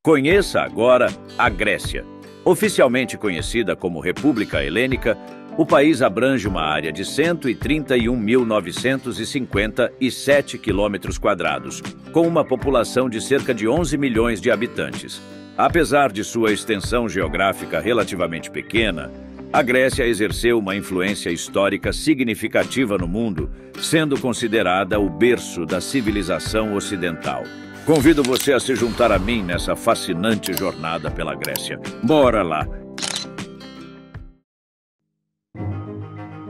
Conheça agora a Grécia. Oficialmente conhecida como República Helênica, o país abrange uma área de 131.957 km², com uma população de cerca de 11 milhões de habitantes. Apesar de sua extensão geográfica relativamente pequena, a Grécia exerceu uma influência histórica significativa no mundo, sendo considerada o berço da civilização ocidental. Convido você a se juntar a mim nessa fascinante jornada pela Grécia. Bora lá!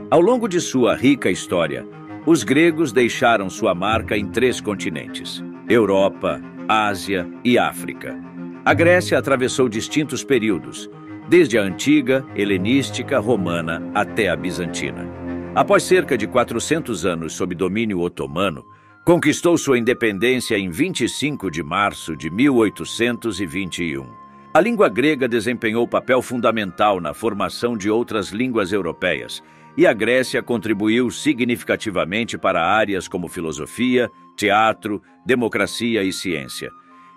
Ao longo de sua rica história, os gregos deixaram sua marca em 3 continentes: Europa, Ásia e África. A Grécia atravessou distintos períodos, desde a antiga, helenística, romana até a bizantina. Após cerca de 400 anos sob domínio otomano, conquistou sua independência em 25 de março de 1821. A língua grega desempenhou papel fundamental na formação de outras línguas europeias, e a Grécia contribuiu significativamente para áreas como filosofia, teatro, democracia e ciência.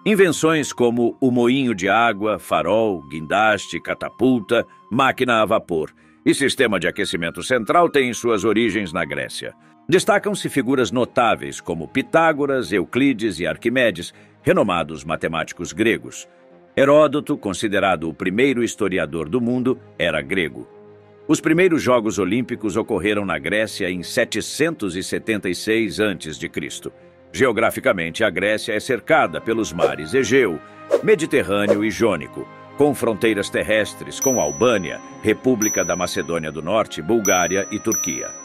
Invenções como o moinho de água, farol, guindaste, catapulta, máquina a vapor e sistema de aquecimento central têm suas origens na Grécia. Destacam-se figuras notáveis como Pitágoras, Euclides e Arquimedes, renomados matemáticos gregos. Heródoto, considerado o primeiro historiador do mundo, era grego. Os primeiros Jogos Olímpicos ocorreram na Grécia em 776 a.C. Geograficamente, a Grécia é cercada pelos mares Egeu, Mediterrâneo e Jônico, com fronteiras terrestres com Albânia, República da Macedônia do Norte, Bulgária e Turquia.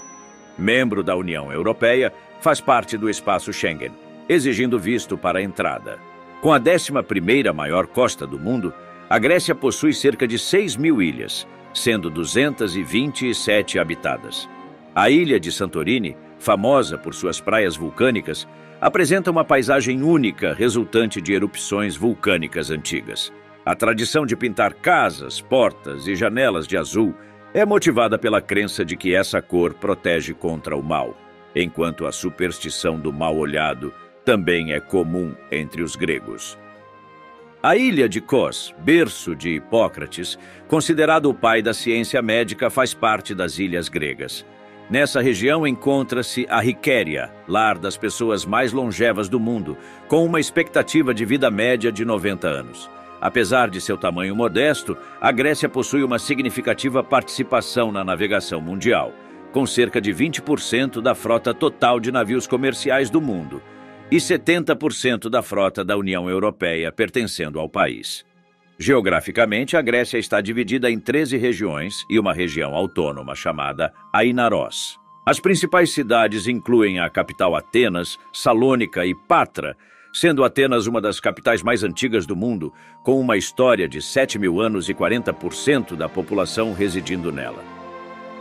Membro da União Europeia, faz parte do espaço Schengen, exigindo visto para a entrada. Com a 11ª maior costa do mundo, a Grécia possui cerca de 6.000 ilhas, sendo 227 habitadas. A ilha de Santorini, famosa por suas praias vulcânicas, apresenta uma paisagem única resultante de erupções vulcânicas antigas. A tradição de pintar casas, portas e janelas de azul é motivada pela crença de que essa cor protege contra o mal, enquanto a superstição do mal-olhado também é comum entre os gregos. A ilha de Kos, berço de Hipócrates, considerado o pai da ciência médica, faz parte das ilhas gregas. Nessa região encontra-se a Riquéria, lar das pessoas mais longevas do mundo, com uma expectativa de vida média de 90 anos. Apesar de seu tamanho modesto, a Grécia possui uma significativa participação na navegação mundial, com cerca de 20% da frota total de navios comerciais do mundo e 70% da frota da União Europeia pertencendo ao país. Geograficamente, a Grécia está dividida em 13 regiões e uma região autônoma chamada Ainaros. As principais cidades incluem a capital Atenas, Salônica e Patra, sendo Atenas uma das capitais mais antigas do mundo, com uma história de 7.000 anos e 40% da população residindo nela.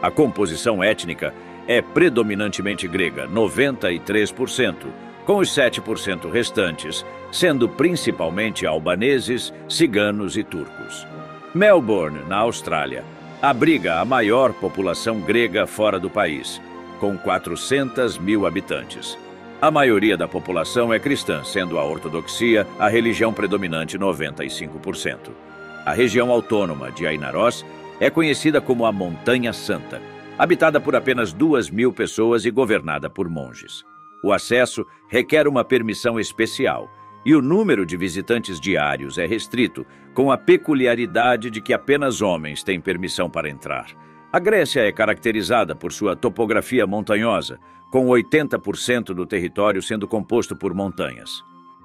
A composição étnica é predominantemente grega, 93%, com os 7% restantes sendo principalmente albaneses, ciganos e turcos. Melbourne, na Austrália, abriga a maior população grega fora do país, com 400.000 habitantes. A maioria da população é cristã, sendo a ortodoxia a religião predominante, 95%. A região autônoma de Ainaros é conhecida como a Montanha Santa, habitada por apenas 2.000 pessoas e governada por monges. O acesso requer uma permissão especial e o número de visitantes diários é restrito, com a peculiaridade de que apenas homens têm permissão para entrar. A Grécia é caracterizada por sua topografia montanhosa, com 80% do território sendo composto por montanhas.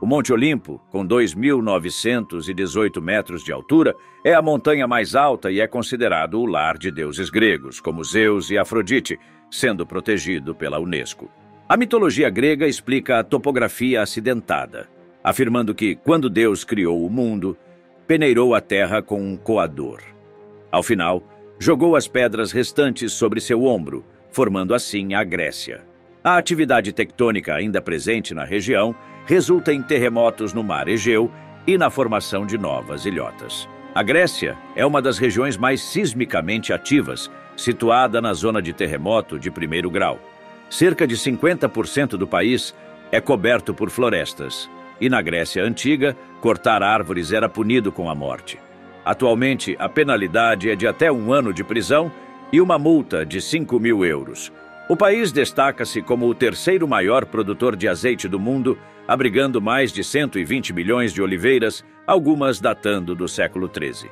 O Monte Olimpo, com 2.918 metros de altura, é a montanha mais alta e é considerado o lar de deuses gregos, como Zeus e Afrodite, sendo protegido pela Unesco. A mitologia grega explica a topografia acidentada, afirmando que, quando Deus criou o mundo, peneirou a terra com um coador. Ao final, jogou as pedras restantes sobre seu ombro, formando assim a Grécia. A atividade tectônica ainda presente na região resulta em terremotos no mar Egeu e na formação de novas ilhotas. A Grécia é uma das regiões mais sismicamente ativas, situada na zona de terremoto de 1º grau. Cerca de 50% do país é coberto por florestas, e na Grécia Antiga, Cortar árvores era punido com a morte. Atualmente, a penalidade é de até 1 ano de prisão e uma multa de 5.000 euros. O país destaca-se como o terceiro maior produtor de azeite do mundo, abrigando mais de 120 milhões de oliveiras, algumas datando do século XIII.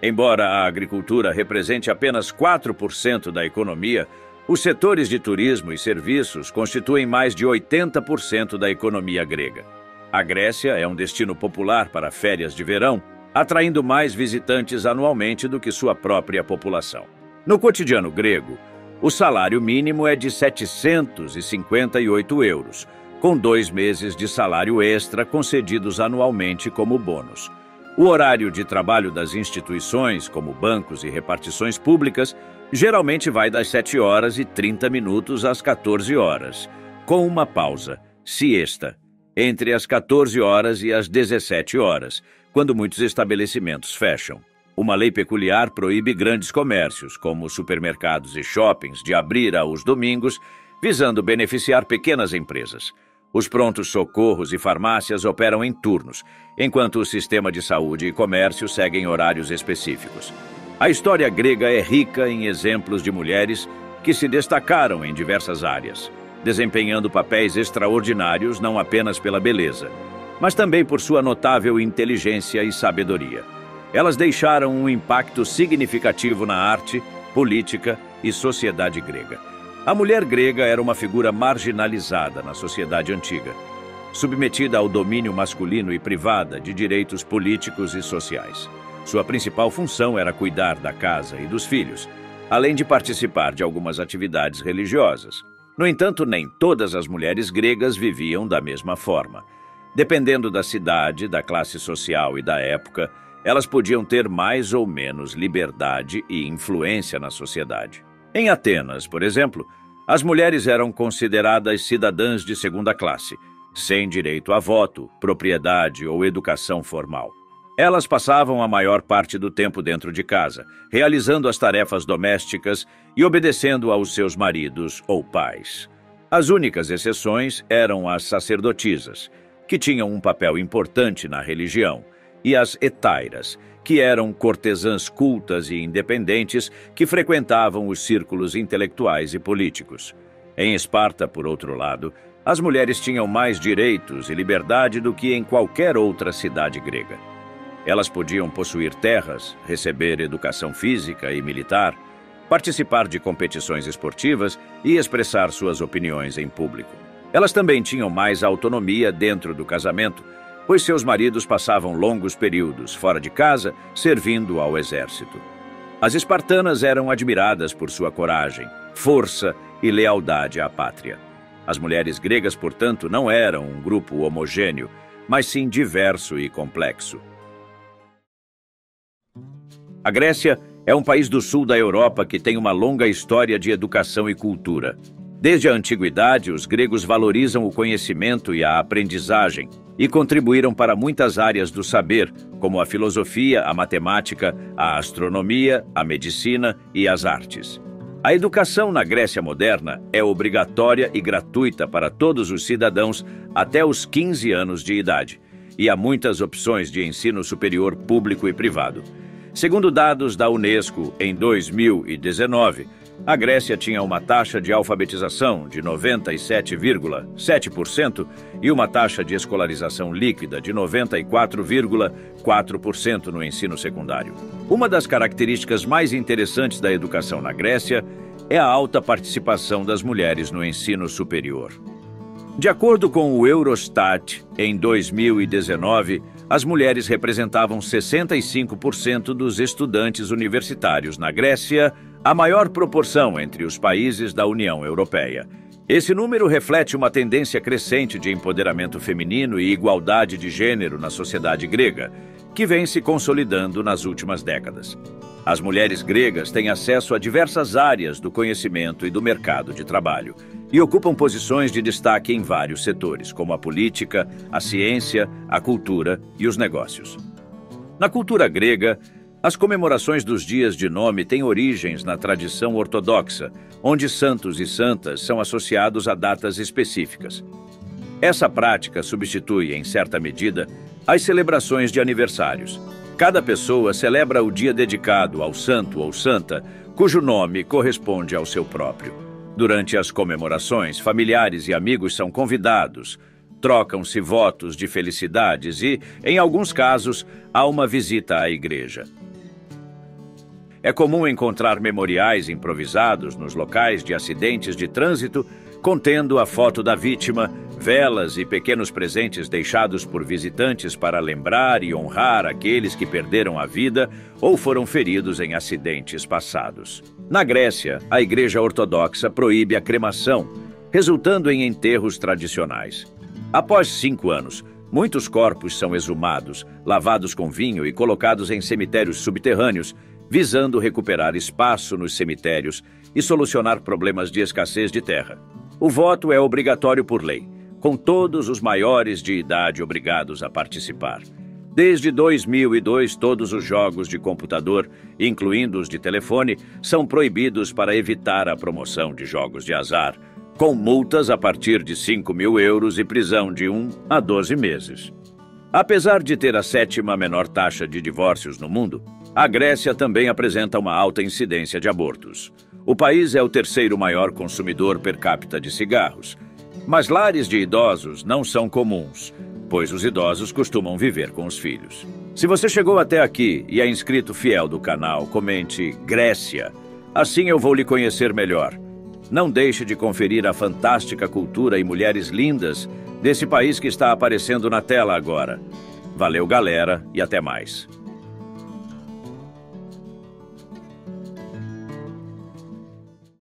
Embora a agricultura represente apenas 4% da economia, os setores de turismo e serviços constituem mais de 80% da economia grega. A Grécia é um destino popular para férias de verão, atraindo mais visitantes anualmente do que sua própria população. No cotidiano grego, o salário mínimo é de 758 euros, com 2 meses de salário extra concedidos anualmente como bônus. O horário de trabalho das instituições, como bancos e repartições públicas, geralmente vai das 7h30 às 14 horas, com uma pausa, siesta, entre as 14 horas e as 17 horas, quando muitos estabelecimentos fecham. Uma lei peculiar proíbe grandes comércios, como supermercados e shoppings, de abrir aos domingos, visando beneficiar pequenas empresas. Os prontos socorros e farmácias operam em turnos, enquanto o sistema de saúde e comércio seguem horários específicos. A história grega é rica em exemplos de mulheres que se destacaram em diversas áreas, desempenhando papéis extraordinários não apenas pela beleza, mas também por sua notável inteligência e sabedoria. Elas deixaram um impacto significativo na arte, política e sociedade grega. A mulher grega era uma figura marginalizada na sociedade antiga, submetida ao domínio masculino e privada de direitos políticos e sociais. Sua principal função era cuidar da casa e dos filhos, além de participar de algumas atividades religiosas. No entanto, nem todas as mulheres gregas viviam da mesma forma. Dependendo da cidade, da classe social e da época, elas podiam ter mais ou menos liberdade e influência na sociedade. Em Atenas, por exemplo, as mulheres eram consideradas cidadãs de segunda classe, sem direito a voto, propriedade ou educação formal. Elas passavam a maior parte do tempo dentro de casa, realizando as tarefas domésticas e obedecendo aos seus maridos ou pais. As únicas exceções eram as sacerdotisas, que tinham um papel importante na religião, e as hetairas, que eram cortesãs cultas e independentes que frequentavam os círculos intelectuais e políticos. Em Esparta, por outro lado, as mulheres tinham mais direitos e liberdade do que em qualquer outra cidade grega. Elas podiam possuir terras, receber educação física e militar, participar de competições esportivas e expressar suas opiniões em público. Elas também tinham mais autonomia dentro do casamento, pois seus maridos passavam longos períodos fora de casa, servindo ao exército. As espartanas eram admiradas por sua coragem, força e lealdade à pátria. As mulheres gregas, portanto, não eram um grupo homogêneo, mas sim diverso e complexo. A Grécia é um país do sul da Europa que tem uma longa história de educação e cultura. Desde a antiguidade, os gregos valorizam o conhecimento e a aprendizagem e contribuíram para muitas áreas do saber, como a filosofia, a matemática, a astronomia, a medicina e as artes. A educação na Grécia moderna é obrigatória e gratuita para todos os cidadãos até os 15 anos de idade, e há muitas opções de ensino superior público e privado. Segundo dados da Unesco, em 2019, a Grécia tinha uma taxa de alfabetização de 97,7% e uma taxa de escolarização líquida de 94,4% no ensino secundário. Uma das características mais interessantes da educação na Grécia é a alta participação das mulheres no ensino superior. De acordo com o Eurostat, em 2019, as mulheres representavam 65% dos estudantes universitários na Grécia, a maior proporção entre os países da União Europeia. Esse número reflete uma tendência crescente de empoderamento feminino e igualdade de gênero na sociedade grega, que vem se consolidando nas últimas décadas. As mulheres gregas têm acesso a diversas áreas do conhecimento e do mercado de trabalho e ocupam posições de destaque em vários setores, como a política, a ciência, a cultura e os negócios. Na cultura grega, as comemorações dos dias de nome têm origens na tradição ortodoxa, onde santos e santas são associados a datas específicas. Essa prática substitui, em certa medida, As celebrações de aniversários. Cada pessoa celebra o dia dedicado ao santo ou santa, cujo nome corresponde ao seu próprio. Durante as comemorações, familiares e amigos são convidados, trocam-se votos de felicidades e, em alguns casos, há uma visita à igreja. É comum encontrar memoriais improvisados nos locais de acidentes de trânsito, contendo a foto da vítima, velas e pequenos presentes deixados por visitantes para lembrar e honrar aqueles que perderam a vida ou foram feridos em acidentes passados. Na Grécia, a Igreja Ortodoxa proíbe a cremação, resultando em enterros tradicionais. Após 5 anos, muitos corpos são exumados, lavados com vinho e colocados em cemitérios subterrâneos, visando recuperar espaço nos cemitérios e solucionar problemas de escassez de terra. O voto é obrigatório por lei, com todos os maiores de idade obrigados a participar. Desde 2002, todos os jogos de computador, incluindo os de telefone, são proibidos para evitar a promoção de jogos de azar, com multas a partir de 5.000 euros e prisão de 1 a 12 meses. Apesar de ter a 7ª menor taxa de divórcios no mundo, a Grécia também apresenta uma alta incidência de abortos. O país é o 3º maior consumidor per capita de cigarros. Mas lares de idosos não são comuns, pois os idosos costumam viver com os filhos. Se você chegou até aqui e é inscrito fiel do canal, comente Grécia. Assim eu vou lhe conhecer melhor. Não deixe de conferir a fantástica cultura e mulheres lindas desse país que está aparecendo na tela agora. Valeu, galera, e até mais.